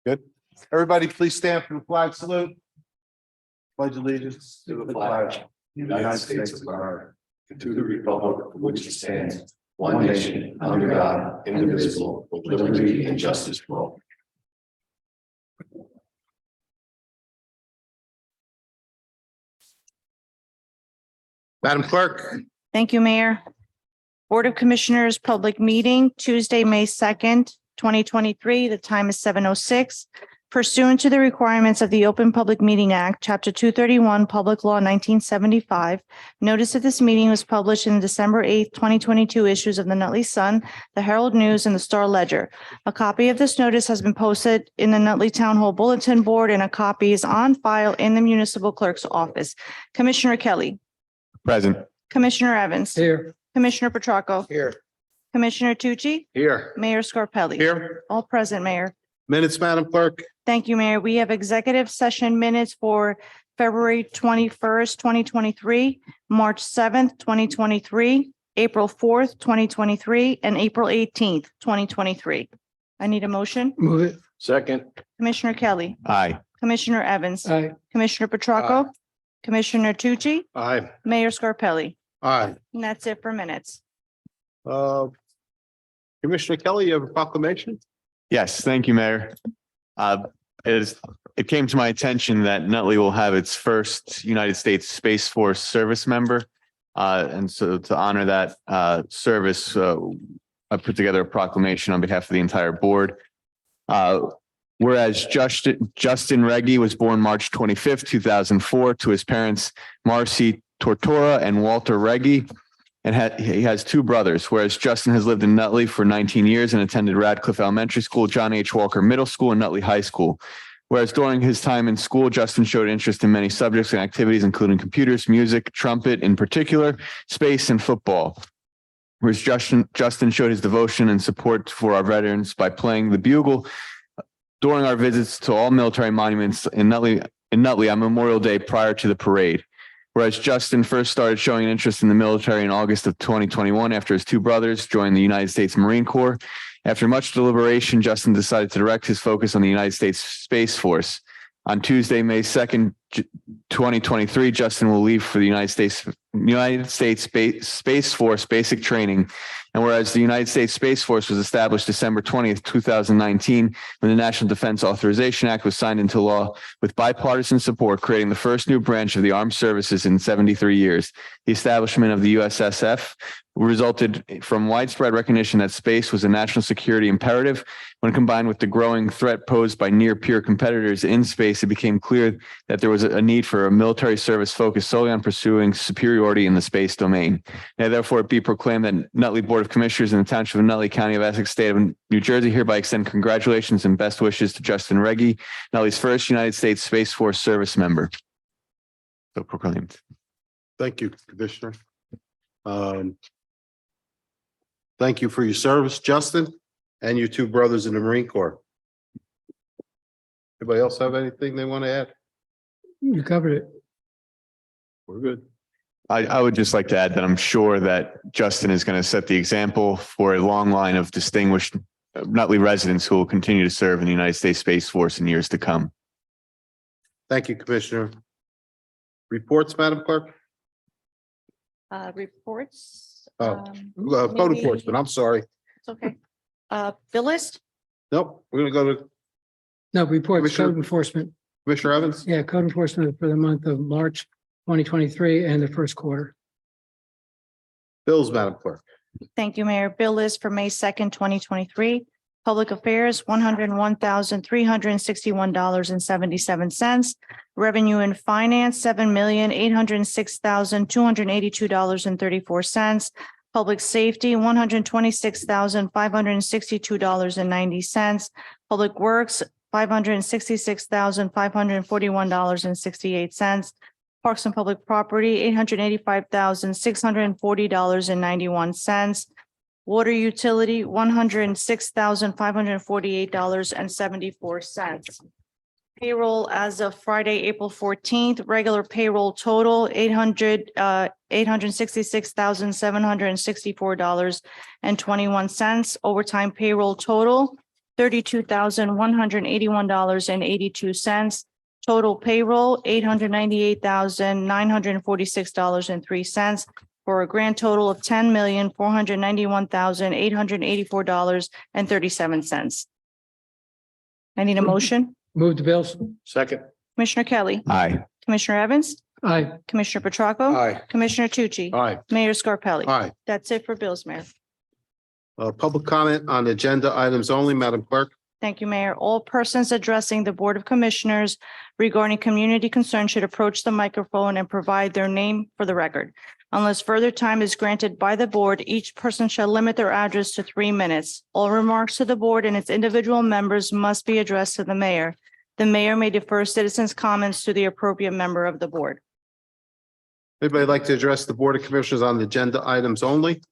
Good. Everybody, please stand for the flag salute. Pledge allegiance to the flag of the United States of America, and to the republic for which it stands, one nation, under God, indivisible, with liberty and justice for all. Madam Clerk. Thank you, Mayor. Board of Commissioners, public meeting, Tuesday, May 2nd, 2023. The time is 7:06. Pursuant to the requirements of the Open Public Meeting Act, Chapter 231, Public Law 1975, notice of this meeting was published in December 8th, 2022 issues of the Nutley Sun, the Herald News, and the Star Ledger. A copy of this notice has been posted in the Nutley Town Hall Bulletin Board, and a copy is on file in the municipal clerk's office. Commissioner Kelly. Present. Commissioner Evans. Here. Commissioner Petracca. Here. Commissioner Tucci. Here. Mayor Scarpelli. Here. All present, Mayor. Minutes, Madam Clerk. Thank you, Mayor. We have executive session minutes for February 21st, 2023, March 7th, 2023, April 4th, 2023, and April 18th, 2023. I need a motion. Move it. Second. Commissioner Kelly. Aye. Commissioner Evans. Aye. Commissioner Petracca. Commissioner Tucci. Aye. Mayor Scarpelli. Aye. And that's it for minutes. Commissioner Kelly, you have a proclamation? Yes, thank you, Mayor. It came to my attention that Nutley will have its first United States Space Force service member. And so to honor that service, I put together a proclamation on behalf of the entire board. Whereas Justin Reggie was born March 25th, 2004 to his parents, Marcy Tortora and Walter Reggie. And he has two brothers, whereas Justin has lived in Nutley for 19 years and attended Radcliffe Elementary School, John H. Walker Middle School, and Nutley High School. Whereas during his time in school, Justin showed interest in many subjects and activities, including computers, music, trumpet in particular, space, and football. Whereas Justin showed his devotion and support for our veterans by playing the bugle during our visits to all military monuments in Nutley on Memorial Day prior to the parade. Whereas Justin first started showing interest in the military in August of 2021 after his two brothers joined the United States Marine Corps. After much deliberation, Justin decided to direct his focus on the United States Space Force. On Tuesday, May 2nd, 2023, Justin will leave for the United States Space Force basic training. And whereas the United States Space Force was established December 20th, 2019, when the National Defense Authorization Act was signed into law with bipartisan support, creating the first new branch of the armed services in 73 years. The establishment of the USSF resulted from widespread recognition that space was a national security imperative. When combined with the growing threat posed by near-peer competitors in space, it became clear that there was a need for a military service focused solely on pursuing superiority in the space domain. Now, therefore, it be proclaimed that Nutley Board of Commissioners in the Township of Nutley, County of Essex, State of New Jersey hereby extend congratulations and best wishes to Justin Reggie, Nutley's first United States Space Force service member. So proclaimed. Thank you, Commissioner. Thank you for your service, Justin, and your two brothers in the Marine Corps. Anybody else have anything they want to add? You covered it. We're good. I would just like to add that I'm sure that Justin is going to set the example for a long line of distinguished Nutley residents who will continue to serve in the United States Space Force in years to come. Thank you, Commissioner. Reports, Madam Clerk? Reports. Code maybe- enforcement, I'm sorry. It's okay. Bill list? Nope, we're gonna go to No, reports, Commissioner- code enforcement. Commissioner Evans. Yeah, code enforcement for the month of March 2023 and the first quarter. Bills, Madam Clerk. Thank you, Mayor. Bill list for May 2nd, 2023. Public Affairs, $101,361.77. Revenue and Finance, $7,806,282.34. Public Safety, $126,562.90. Public Works, $566,541.68. Parks and Public Property, $885,640.91. Water Utility, $106,548.74. Payroll as of Friday, April 14th, regular payroll total, $866,764.21. Overtime payroll total, $32,181.82. Total payroll, $898,946.03, for a grand total of $10,491,884.37. I need a motion. Move the bills. Second. Commissioner Kelly. Aye. Commissioner Evans. Aye. Commissioner Petracca. Aye. Commissioner Tucci. Aye. Mayor Scarpelli. Aye. That's it for bills, Mayor. Public comment on agenda items only, Madam Clerk. Thank you, Mayor. All persons addressing the Board of Commissioners regarding community concern should approach the microphone and provide their name for the record. Unless further time is granted by the board, each person shall limit their address to 3 minutes. All remarks to the board and its individual members must be addressed to the mayor. The mayor may defer citizens' comments to the appropriate member of the board. Anybody like to address the Board of Commissioners on the agenda items only?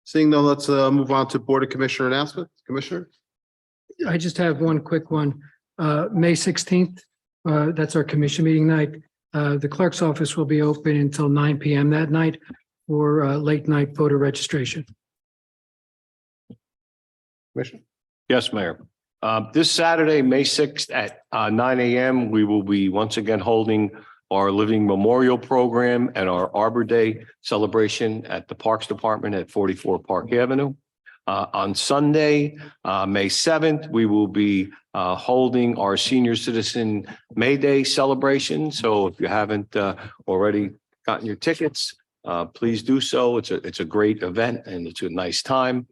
Seeing none, let's move on to Board of Commissioner announcements. Commissioner? I just have one quick one. May 16th, that's our commission meeting night. The clerk's office will be open until 9 p.m. that night for late night voter registration. Commissioner? Yes, Mayor. This Saturday, May 6th at 9 a.m., we will be once again holding our Living Memorial Program and our Arbor Day celebration at the Parks Department at 44 Park Avenue. On Sunday, May 7th, we will be holding our Senior Citizen May Day celebration. So if you haven't already gotten your tickets, please do so. It's a great event and it's a nice time.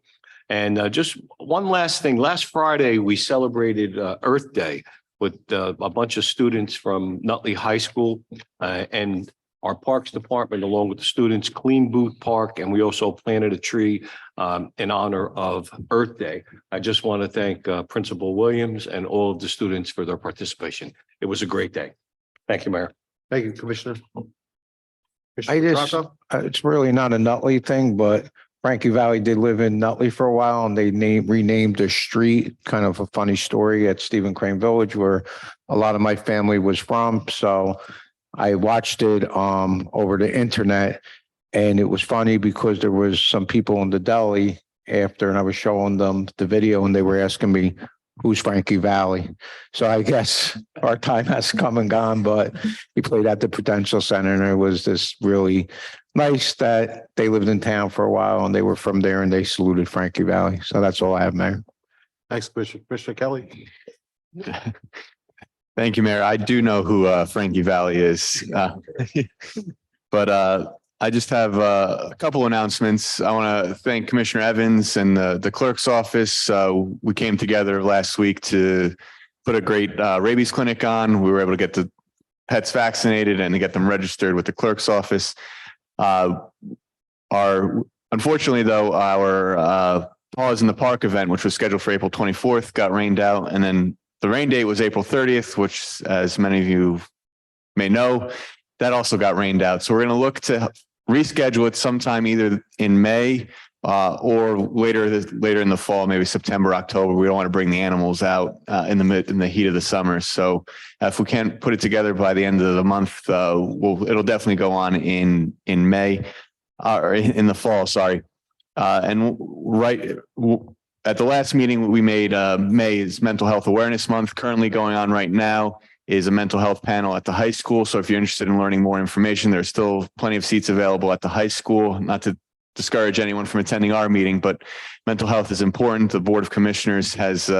And just one last thing. Last Friday, we celebrated Earth Day with a bunch of students from Nutley High School and our Parks Department, along with the students, cleaned Booth Park, and we also planted a tree in honor of Earth Day. I just want to thank Principal Williams and all of the students for their participation. It was a great day. Thank you, Mayor. Thank you, Commissioner. I just, Petracca? it's really not a Nutley thing, but Frankie Valley did live in Nutley for a while and they renamed the street, kind of a funny story, at Stephen Crane Village, where a lot of my family was from. So I watched it over the internet, and it was funny because there was some people in the deli after, and I was showing them the video and they were asking me, who's Frankie Valley? So I guess our time has come and gone, but he played at the Prudential Center, and it was this really nice that they lived in town for a while and they were from there and they saluted Frankie Valley. So that's all I have, Mayor. Thanks, Commissioner. Commissioner Kelly? Thank you, Mayor. I do know who Frankie Valley is. But I just have a couple announcements. I want to thank Commissioner Evans and the clerk's office. We came together last week to put a great rabies clinic on. We were able to get the pets vaccinated and to get them registered with the clerk's office. Unfortunately, though, our Pause in the Park event, which was scheduled for April 24th, got rained out. And then the rain date was April 30th, which, as many of you may know, that also got rained out. So we're going to look to reschedule it sometime either in May or later in the fall, maybe September, October. We don't want to bring the animals out in the heat of the summer. So if we can't put it together by the end of the month, it'll definitely go on in May or in the fall. Sorry. And right at the last meeting we made, May is Mental Health Awareness Month. Currently going on right now is a mental health panel at the high school. So if you're interested in learning more information, there's still plenty of seats available at the high school. Not to discourage anyone from attending our meeting, but mental health is important. The Board of Commissioners has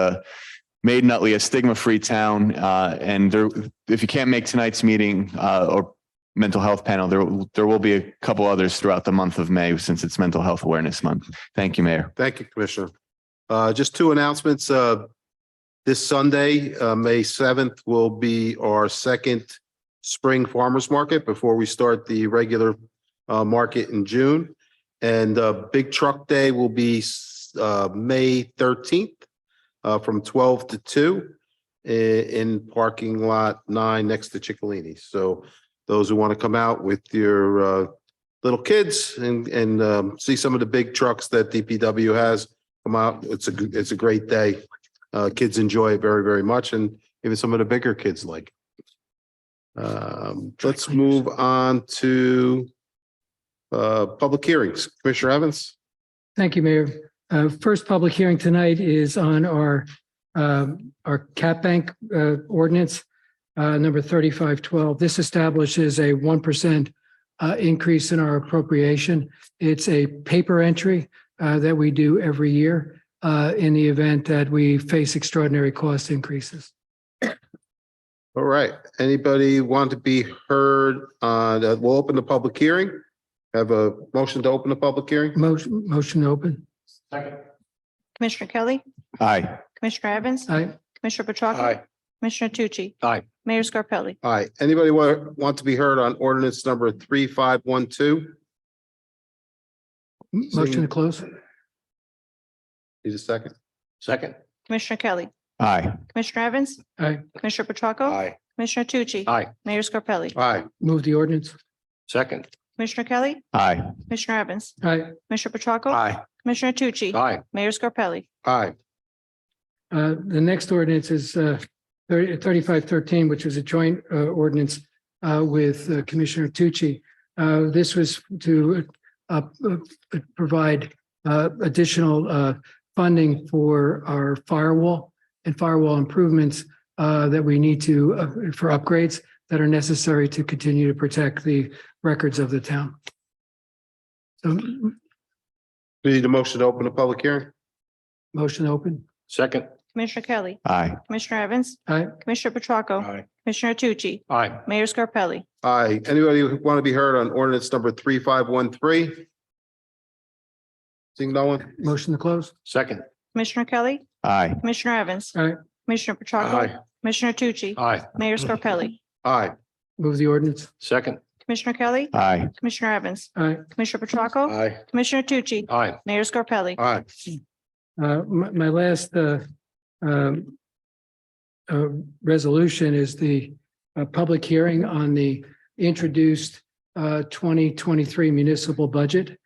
made Nutley a stigma-free town. And if you can't make tonight's meeting or mental health panel, there will be a couple others throughout the month of May since it's Mental Health Awareness Month. Thank you, Mayor. Thank you, Commissioner. Just two announcements. This Sunday, May 7th, will be our second spring farmers market before we start the regular market in June. And Big Truck Day will be May 13th from 12 to 2 in parking lot 9 next to Ciccolini's. So those who want to come out with your little kids and see some of the big trucks that DPW has, come out. It's a great day. Kids enjoy it very, very much, and even some of the bigger kids like it. Let's move on to public hearings. Commissioner Evans? Thank you, Mayor. First public hearing tonight is on our cap bank ordinance, number 3512. This establishes a 1% increase in our appropriation. It's a paper entry that we do every year in the event that we face extraordinary cost increases. All right. Anybody want to be heard on, we'll open the public hearing. Have a motion to open the public hearing? Motion open. Second. Commissioner Kelly, Aye. Commissioner Evans, Aye. Commissioner Petracca. Aye. Commissioner Tucci. Aye. Mayor Scarpelli. Aye. Anybody want to be heard on ordinance number 3512? Motion to close. Need a second? Second. Commissioner Kelly, Aye. Commissioner Evans, Aye. Commissioner Petracca. Aye. Commissioner Tucci. Aye. Mayor Scarpelli. Aye. Move the ordinance. Second. Commissioner Kelly, Aye. Commissioner Evans, Aye. Commissioner Petracca. Aye. Commissioner Tucci. Aye. Mayor Scarpelli. Aye. The next ordinance is 3513, which is a joint ordinance with Commissioner Tucci. This was to provide additional funding for our firewall and firewall improvements that we need to for upgrades that are necessary to continue to protect the records of the town. So We need a motion to open the public hearing? motion open. Second. Commissioner Kelly, Aye. Commissioner Evans, Aye. Commissioner Petracca. Aye. Commissioner Tucci. Aye. Mayor Scarpelli. Aye. Anybody want to be heard on ordinance number 3513? Seeing no one? Motion to close. Second. Commissioner Kelly, Aye. Commissioner Evans, Aye. Commissioner Petracca. Aye. Commissioner Tucci. Aye. Mayor Scarpelli. Aye. Move the ordinance. Second. Commissioner Kelly, Aye. Commissioner Evans, Aye. Commissioner Petracca. Aye. Commissioner Tucci. Aye. Mayor Scarpelli. Aye. My last resolution is the public hearing on the introduced 2023 municipal budget.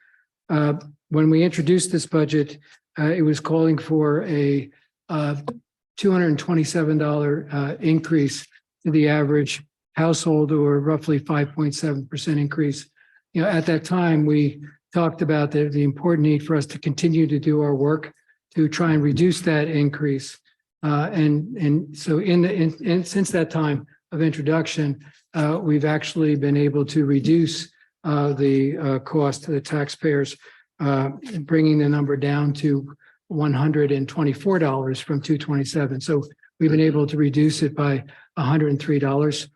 When we introduced this budget, it was calling for a $227 increase to the average household, or roughly 5.7% increase. You know, at that time, we talked about the important need for us to continue to do our work to try and reduce that increase. And so since that time of introduction, we've actually been able to reduce the cost to the taxpayers, bringing the number down to $124 from $227. So we've been able to reduce it by $103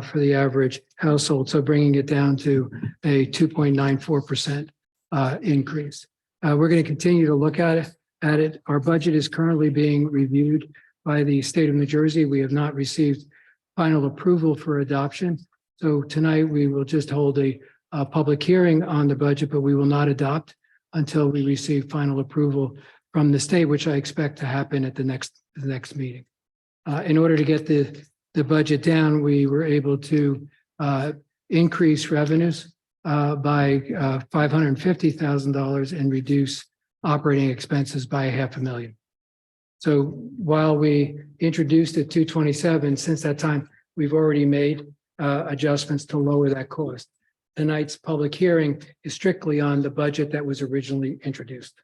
for the average household. So bringing it down to a 2.94% increase. We're going to continue to look at it. Our budget is currently being reviewed by the state of New Jersey. We have not received final approval for adoption. So tonight we will just hold a public hearing on the budget, but we will not adopt until we receive final approval from the state, which I expect to happen at the next meeting. In order to get the budget down, we were able to increase revenues by $550,000 and reduce operating expenses by $500,000. So while we introduced it 227, since that time, we've already made adjustments to lower that cost. Tonight's public hearing is strictly on the budget that was originally introduced.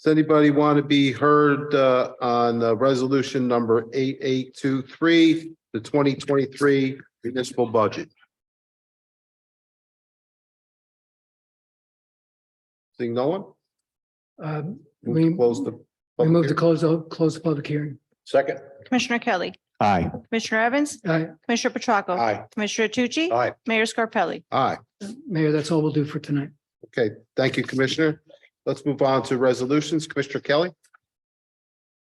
Does anybody want to be heard on resolution number 8823, the 2023 municipal budget? Seeing no one? We Close the. we move to public close the public hearing. Second. Commissioner Kelly, Aye. Commissioner Evans, Aye. Commissioner Petracca. Aye. Commissioner Tucci. Aye. Mayor Scarpelli. hearing. Aye. Mayor, that's all we'll do for tonight. Okay, thank you, Commissioner. Let's move on to resolutions. Commissioner Kelly?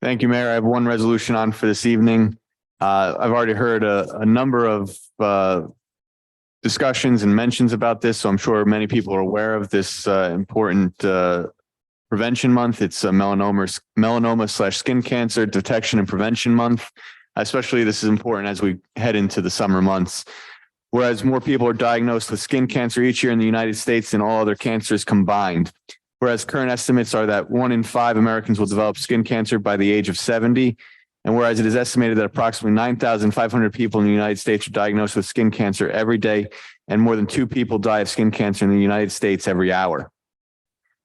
Thank you, Mayor. I have one resolution on for this evening. I've already heard a number of discussions and mentions about this, so I'm sure many people are aware of this important prevention month. It's a melanoma/skin cancer detection and prevention month. Especially this is important as we head into the summer months. Whereas more people are diagnosed with skin cancer each year in the United States than all other cancers combined. Whereas current estimates are that 1 in 5 Americans will develop skin cancer by the age of 70. And whereas it is estimated that approximately 9,500 people in the United States are diagnosed with skin cancer every day, and more than 2 people die of skin cancer in the United States every hour.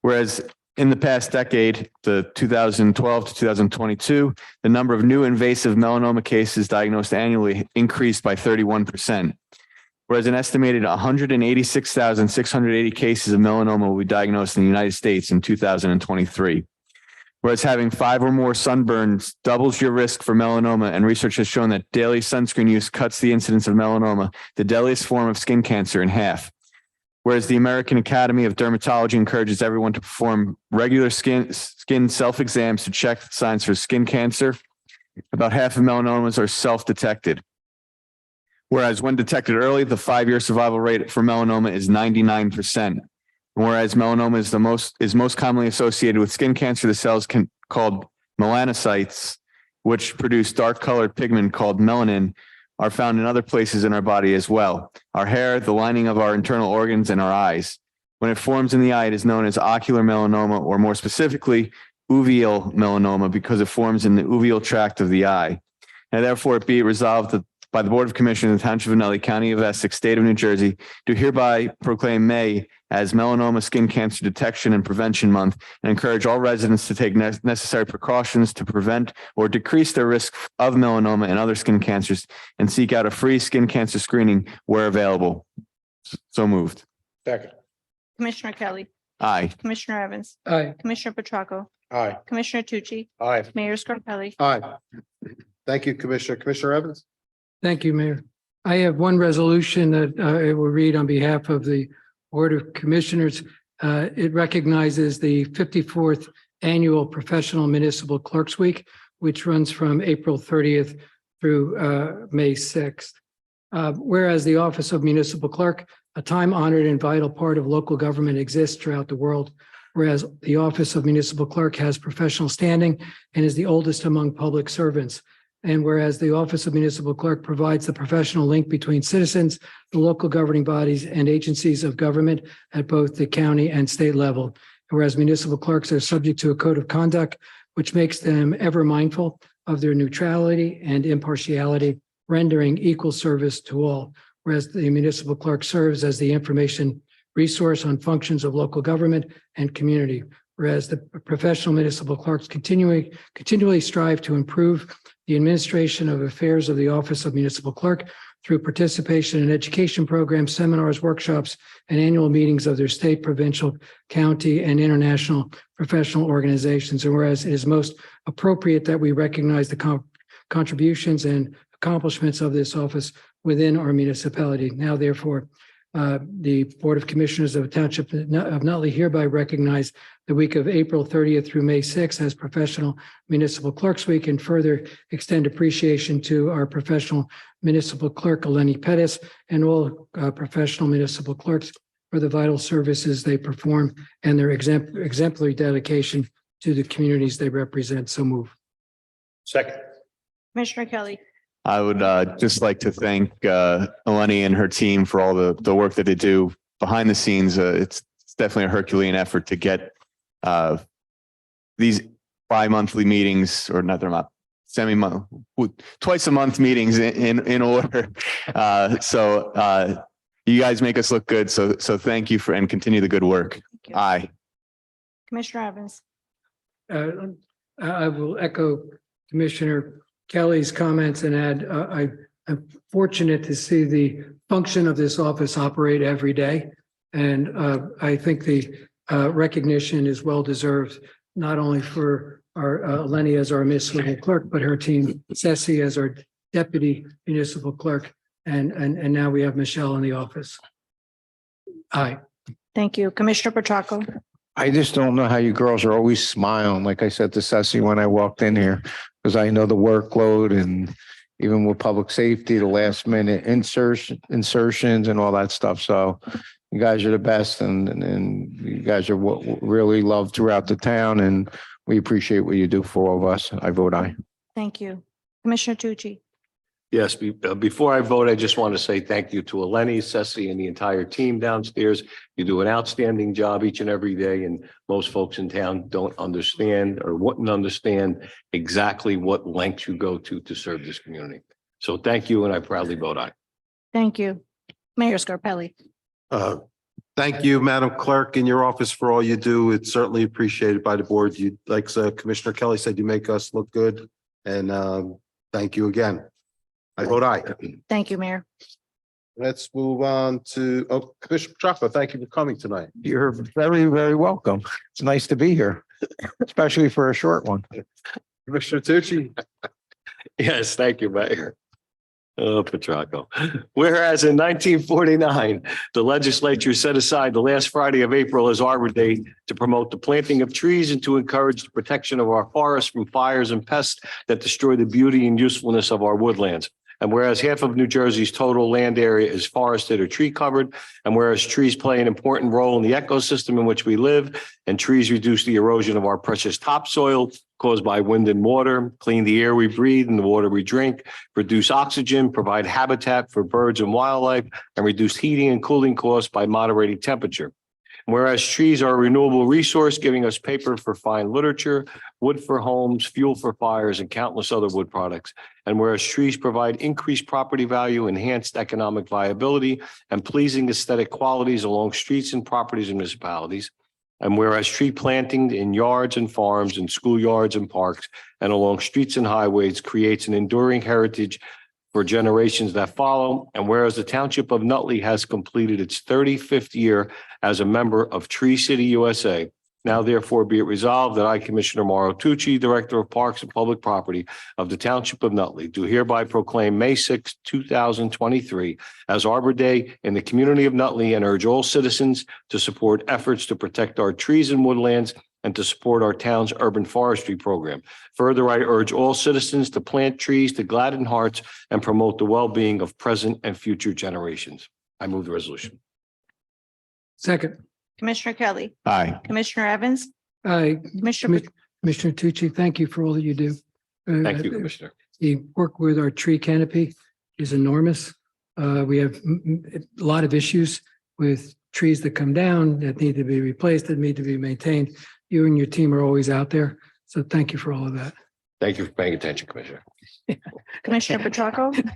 Whereas in the past decade, the 2012 to 2022, the number of new invasive melanoma cases diagnosed annually increased by 31%. Whereas an estimated 186,680 cases of melanoma will be diagnosed in the United States in 2023. Whereas having 5 or more sunburns doubles your risk for melanoma, and research has shown that daily sunscreen use cuts the incidence of melanoma, the deadliest form of skin cancer, in half. Whereas the American Academy of Dermatology encourages everyone to perform regular skin self-exams to check signs for skin cancer, about half of melanomas are self-detected. Whereas when detected early, the 5-year survival rate for melanoma is 99%. Whereas melanoma is most commonly associated with skin cancer, the cells called melanocytes, which produce dark colored pigment called melanin, are found in other places in our body as well. Our hair, the lining of our internal organs, and our eyes. When it forms in the eye, it is known as ocular melanoma, or more specifically, uveal melanoma, because it forms in the uveal tract of the eye. And therefore, it be it resolved that by the Board of Commissioners of the Township of Nutley, County of Essex, State of New Jersey, do hereby proclaim May as Melanoma Skin Cancer Detection and Prevention Month, and encourage all residents to take necessary precautions to prevent or decrease their risk of melanoma and other skin cancers, and seek out a free skin cancer screening where available. So moved. Second. Commissioner Kelly, Aye. Commissioner Evans, Aye. Commissioner Petracca, Aye. Commissioner Tucci, Aye. Mayor Scarpelli. Aye. Thank you, Commissioner. Commissioner Evans? Thank you, Mayor. I have one resolution that I will read on behalf of the Board of Commissioners. It recognizes the 54th Annual Professional Municipal Clerks Week, which runs from April 30th through May 6th. Whereas the Office of Municipal Clerk, a time-honored and vital part of local government, exists throughout the world. Whereas the Office of Municipal Clerk has professional standing and is the oldest among public servants. And whereas the Office of Municipal Clerk provides the professional link between citizens, the local governing bodies, and agencies of government at both the county and state level. Whereas municipal clerks are subject to a code of conduct, which makes them ever mindful of their neutrality and impartiality, rendering equal service to all. Whereas the municipal clerk serves as the information resource on functions of local government and community. Whereas the professional municipal clerks continually strive to improve the administration of affairs of the Office of Municipal Clerk through participation in education programs, seminars, workshops, and annual meetings of their state, provincial, county, and international professional organizations. And whereas it is most appropriate that we recognize the contributions and accomplishments of this office within our municipality. Now, therefore, the Board of Commissioners of the Township of Nutley hereby recognize the week of April 30th through May 6th as Professional Municipal Clerks Week, and further extend appreciation to our professional municipal clerk, Eleni Pettis, and all professional municipal clerks for the vital services they perform and their exemplary dedication to the communities they represent. So move. Second. Commissioner Kelly, I would just like to thank Eleni and her team for all the work that they do behind the scenes. It's definitely a Herculean effort to get these bi-monthly meetings, or not, they're not semi-month, twice a month meetings in order. So you guys make us look good. So thank you for, and continue the good work. you. Aye. Commissioner Evans, I will echo Commissioner Kelly's comments and add, I'm fortunate to see the function of this office operate every day. And I think the recognition is well-deserved, not only for our Lenny as our municipal clerk, but her team, Ceci as our deputy municipal clerk. And now we have Michelle in the office. Aye. thank you. Commissioner Petracca, I just don't know how you girls are always smiling, like I said to Ceci when I walked in here, because I know the workload, and even with public safety, the last minute insertions and all that stuff. So you guys are the best, and you guys are what really loved throughout the town, and we appreciate what you do for all of us. I vote aye. thank you. Commissioner Tucci, Yes, before I vote, I just want to say thank you to Eleni, Ceci, and the entire team downstairs. You do an outstanding job each and every day, and most folks in town don't understand or wouldn't understand exactly what lengths you go to serve this community. So thank you, and I proudly vote aye. thank you. Mayor Scarpelli, Thank you, Madam Clerk, in your office for all you do. It's certainly appreciated by the board. You, like Commissioner Kelly said, you make us look good. And thank you again. I vote aye. Thank you, Mayor. Let's move on to, Commissioner Petracca, thank you for coming tonight. You're very, very welcome. It's nice to be here, especially for a short one. Commissioner Tucci. Yes, thank you, Mayor. Oh, Petracco. Whereas in 1949, the legislature set aside the last Friday of April as Arbor Day to promote the planting of trees and to encourage the protection of our forests from fires and pests that destroy the beauty and usefulness of our woodlands. And whereas half of New Jersey's total land area is forested or tree covered, and whereas trees play an important role in the ecosystem in which we live, and trees reduce the erosion of our precious topsoil caused by wind and water, clean the air we breathe and the water we drink, produce oxygen, provide habitat for birds and wildlife, and reduce heating and cooling costs by moderating temperature. Whereas trees are a renewable resource, giving us paper for fine literature, wood for homes, fuel for fires, and countless other wood products. And whereas trees provide increased property value, enhanced economic viability, and pleasing aesthetic qualities along streets and properties in municipalities. And whereas tree planting in yards and farms and schoolyards and parks and along streets and highways creates an enduring heritage for generations that follow. And whereas the Township of Nutley has completed its 35th year as a member of Tree City USA, now therefore be it resolved that I, Commissioner Mauro Tucci, Director of Parks and Public Property of the Township of Nutley, do hereby proclaim May 6, 2023 as Arbor Day in the community of Nutley and urge all citizens to support efforts to protect our trees and woodlands and to support our town's urban forestry program. Further, I urge all citizens to plant trees to gladden hearts and promote the well-being of present and future generations. I move the resolution. Second. Commissioner Kelly, Aye. Commissioner Evans, Aye. Commissioner, Commissioner Tucci, thank you for all that you do. Thank you, Commissioner. The work with our tree canopy is enormous. We have a lot of issues with trees that come down that need to be replaced, that need to be maintained. You and your team are always out there. So thank you for all of that. Thank you for paying attention, Commissioner. Commissioner Petracco,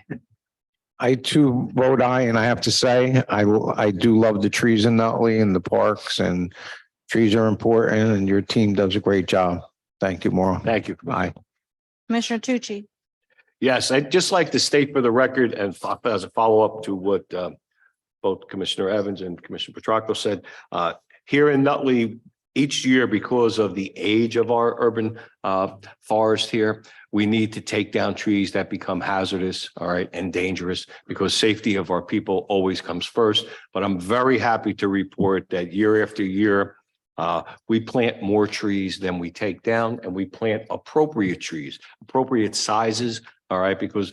I too vote aye, and I have to say, I do love the trees in Nutley and the parks, and trees are important, and your team does a great job. Thank you, Mauro. Thank you. Aye. Commissioner Tucci. Yes, I'd just like to state for the record and as a follow-up to what both Commissioner Evans and Commissioner Petracco said, here in Nutley, each year, because of the age of our urban forest here, we need to take down trees that become hazardous, all right, and dangerous, because safety of our people always comes first. But I'm very happy to report that year after year, we plant more trees than we take down, and we plant appropriate trees, appropriate sizes, all right, because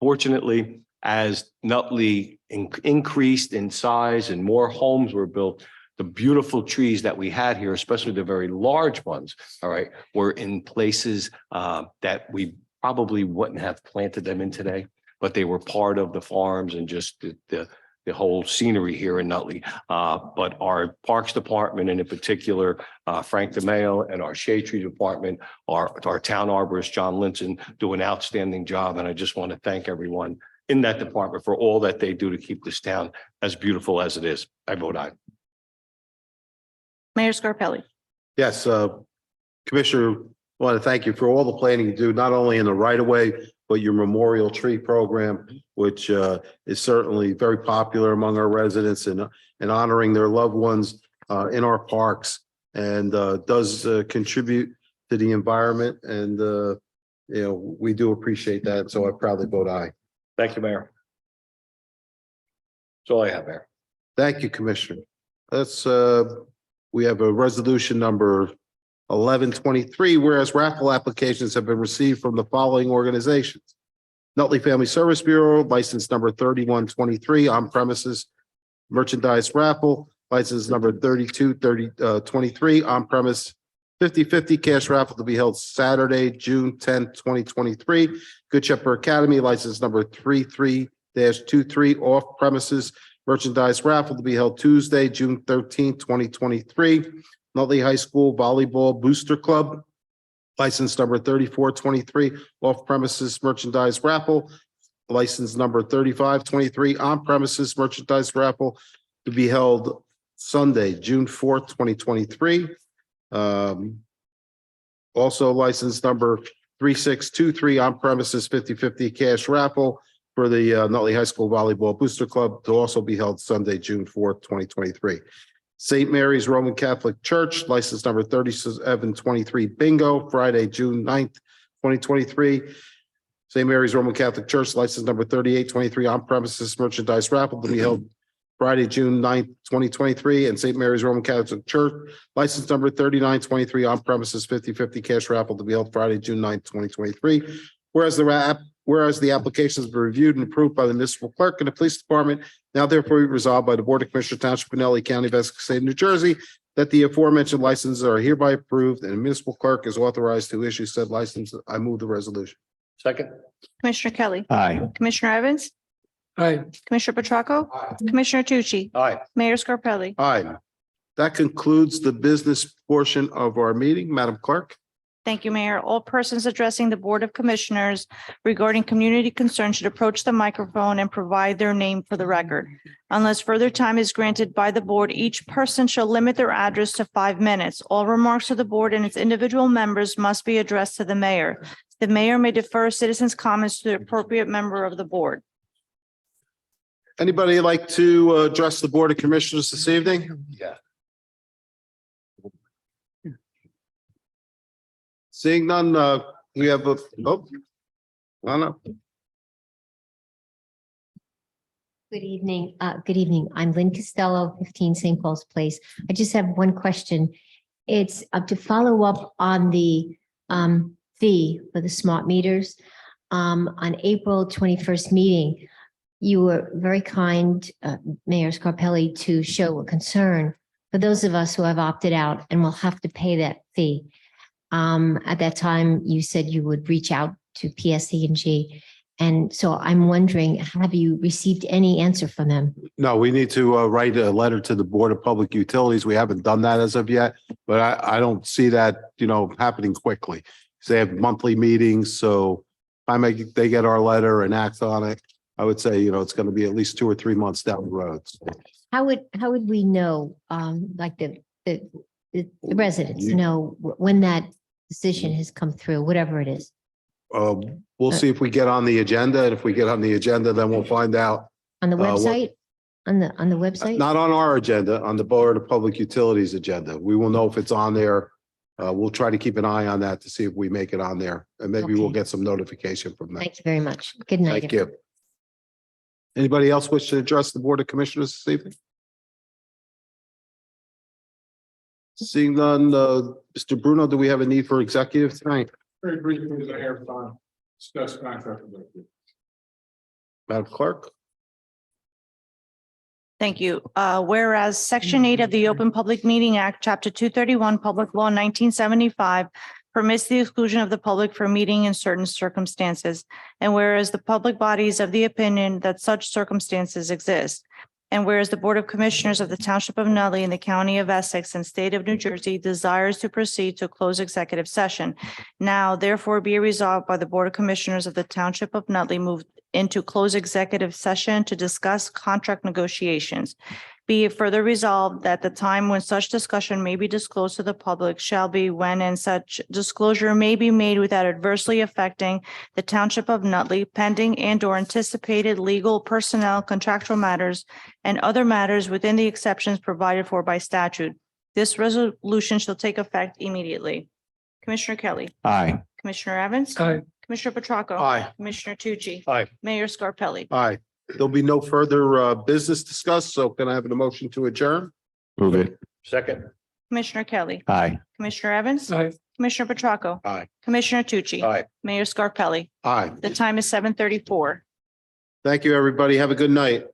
fortunately, as Nutley increased in size and more homes were built, the beautiful trees that we had here, especially the very large ones, all right, were in places that we probably wouldn't have planted them in today, but they were part of the farms and just the whole scenery here in Nutley. But our Parks Department, and in particular, Frank DeMeo and our Shade Tree Department, our town arborist, John Linson, do an outstanding job. And I just want to thank everyone in that department for all that they do to keep this town as beautiful as it is. I vote aye. Mayor Scarpelli. Yes, Commissioner, I want to thank you for all the planning you do, not only in the right of way, but your memorial tree program, which is certainly very popular among our residents and honoring their loved ones in our parks, and does contribute to the environment. And we do appreciate that. So I proudly vote aye. Thank you, Mayor. That's all I have, Mayor. Thank you, Commissioner. Let's we have a resolution number 1123, whereas raffle applications have been received from the following organizations: Nutley Family Service Bureau, license number 3123, on premises merchandise raffle, license number 3223, on premise 50/50 cash raffle to be held Saturday, June 10th, 2023. Good Shepherd Academy, license number 33-23, off premises merchandise raffle to be held Tuesday, June 13th, 2023. Nutley High School Volleyball Booster Club, license number 3423, off premises merchandise raffle, license number 3523, on premises merchandise raffle to be held Sunday, June 4th, 2023. Also license number 3623 on premises 50/50 cash raffle for the Nutley High School Volleyball Booster Club to also be held Sunday, June 4th, 2023. St. Mary's Roman Catholic Church, license number 3723 bingo, Friday, June 9th, 2023. St. Mary's Roman Catholic Church, license number 3823 on premises merchandise raffle to be held Friday, June 9th, 2023, and St. Mary's Roman Catholic Church, license number 3923 on premises 50/50 cash raffle to be held Friday, June 9th, 2023. Whereas the applications have been reviewed and approved by the municipal clerk and the police department, now therefore be resolved by the Board of Commissioners Township of Nutley County of Essex State of New Jersey that the aforementioned licenses are hereby approved and the municipal clerk is authorized to issue said license. I move the resolution. Second. Commissioner Kelly. Aye. Commissioner Evans. Aye. Commissioner Petracca. Commissioner Tucci. Aye. Mayor Scarpelli. Aye. That concludes the business portion of our meeting. Madam Clerk. Thank you, Mayor. All persons addressing the Board of Commissioners regarding community concerns should approach the microphone and provide their name for the record. Unless further time is granted by the board, each person shall limit their address to 5 minutes. All remarks to the board and its individual members must be addressed to the mayor. The mayor may defer citizens' comments to the appropriate member of the board. Anybody like to address the Board of Commissioners this evening? Yeah. Seeing none, we have a, no. Good evening. I'm Lynn Costello, 15 St. Paul's Place. I just have one question. It's to follow up on the fee for the smart meters. On April 21st meeting, you were very kind, Mayor Scarpelli, to show a concern for those of us who have opted out and will have to pay that fee. At that time, you said you would reach out to PSE&G. And so I'm wondering, have you received any answer from them? No, we need to write a letter to the Board of Public Utilities. We haven't done that as of yet, but I don't see that, happening quickly. They have monthly meetings, so they get our letter and act on it. I would say, it's going to be at least 2 or 3 months down the road. How would we know, like the residents know when that decision has come through, whatever it is? We'll see if we get on the agenda, and if we get on the agenda, then we'll find out. On the what- website? On the website? Not on our agenda, on the Board of Public Utilities agenda. We will know if it's on there. We'll try to keep an eye on that to see if we make it on there, and maybe we'll Okay. get some notification from them. Thank you very much. Good night. Thank you. Anybody else wish to address the Board of Commissioners this evening? Seeing none, Mr. Bruno, do we have a need for executive tonight? Very briefly, as I have time, discuss contract with you. Madam Clerk? Thank you. Whereas Section 8 of the Open Public Meeting Act, Chapter 231, Public Law 1975 permits the exclusion of the public from meeting in certain circumstances. And whereas the public body is of the opinion that such circumstances exist. And whereas the Board of Commissioners of the Township of Nutley in the County of Essex and State of New Jersey desires to proceed to close executive session. Now, therefore, be resolved by the Board of Commissioners of the Township of Nutley move into close executive session to discuss contract negotiations. Be it further resolved that the time when such discussion may be disclosed to the public shall be when and such disclosure may be made without adversely affecting the Township of Nutley, pending and or anticipated legal, personnel, contractual matters, and other matters within the exceptions provided for by statute. This resolution shall take effect immediately. Commissioner Kelly. Aye. Commissioner Evans. Aye. Commissioner Petracca. Aye. Commissioner Tucci. Aye. Mayor Scarpelli. Aye. There'll be no further business discussed, so can I have a motion to adjourn? Move it. Second. Commissioner Kelly. Aye. Commissioner Evans. Aye. Commissioner Petracca. Aye. Commissioner Tucci. Aye. Mayor Scarpelli. Aye. The time is 7:34. Thank you, everybody. Have a good night.